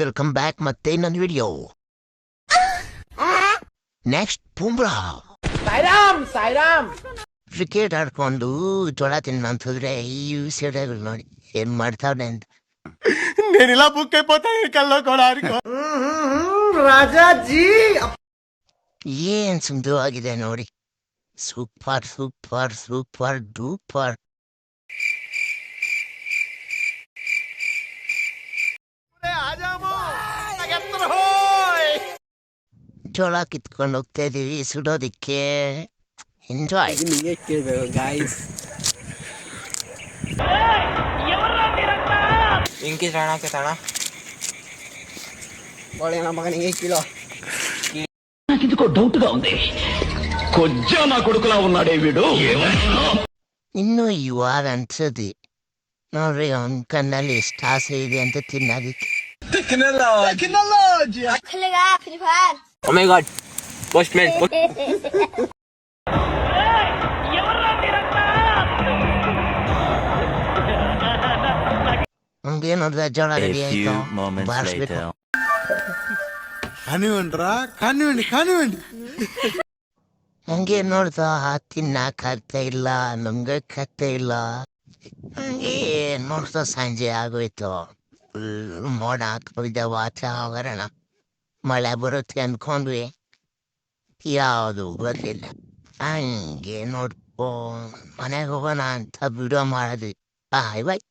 Welcome back ಮತ್ತೆ ಇನ್ನೊಂದು video. Next Bumrah Sairam cricket ಆಡ್ಕೊಂಡು ಜೋಳ ತಿನ್ನಂತಂದ್ರೆ ಈ ಸೀರೆಗಳು ನೋಡಿ ಏನ್ ಮಾಡ್ತಾವ್ನೆ ಅಂತ. నేనిలా బుక్ అయిపోతాను కల్లోకోడానికి. ರಾಜಾಜಿ ಏನ್ ಸುಂದರವಾಗಿದೆ ನೋಡಿ. Super super super duper. ಜೋಳ ಕಿತ್ಕೊಂಡು ಹೋಗ್ತಾ ಇದೀವಿ ಸುಡೋದಿಕ್ಕೆ. ಎಂಜಾಯ್. ನಿಮಗೆ ಕೇಳಬೇಕು ಗಾಯ್ಸ್. ఇంకి రాణాకే తానా ಒಳ್ಳೆ ನಮ್ಮ ಮಗನಿಗೆ ಕಿಲೋ. నాకెందుకో డౌట్ గా ఉంది. కొజ్జా నా కొడుకులా ఉన్నాడే వీడు. ಇನ್ನು ಇವಾಗ ಅನ್ಸದಿ ನೋಡ್ರಿ ಅವನ್ ಕಣ್ಣಲ್ಲಿ ಎಷ್ಟು ಆಸೆ ಇದೆ ಅಂತ ತಿನ್ನೋದಿಕ್ಕೆ. खुलेगा free fire. Oh my god postman. ನಮ್ಗೆ ನೋಡಿದ್ರೆ ಜೋಳ ರೆಡಿ ಆಯ್ತು ಬಾರಿಸ್ಬೇಕು. కానివ్వండి ಹಂಗೆ ನೋಡ್ದ ತಿನ್ನಕ್ ಆಗ್ತಾ ಇಲ್ಲ, ನುಂಗಕ್ ಆಗ್ತಾ ಇಲ್ಲ. ಹಂಗೆ ನೋಡ್ದ ಸಂಜೆ ಆಗೋಯ್ತು. ಫುಲ್ ಮೋಡ ಹಾಕೋಯ್ದ ವಾತಾವರಣ. ಮಳೆ ಬರುತ್ತೆ ಅನ್ಕೊಂಡ್ವಿ, ಯಾವುದು ಬರ್ಲಿಲ್ಲ. ಹಂಗೆ ನೋಡ್ಕೊ ಮನೆಗೆ ಹೋಗೋಣ ಅಂತ ವಿಡಿಯೋ ಮಾಡಿದ್ವಿ. ಬಾಯ್ ಬಾಯ್.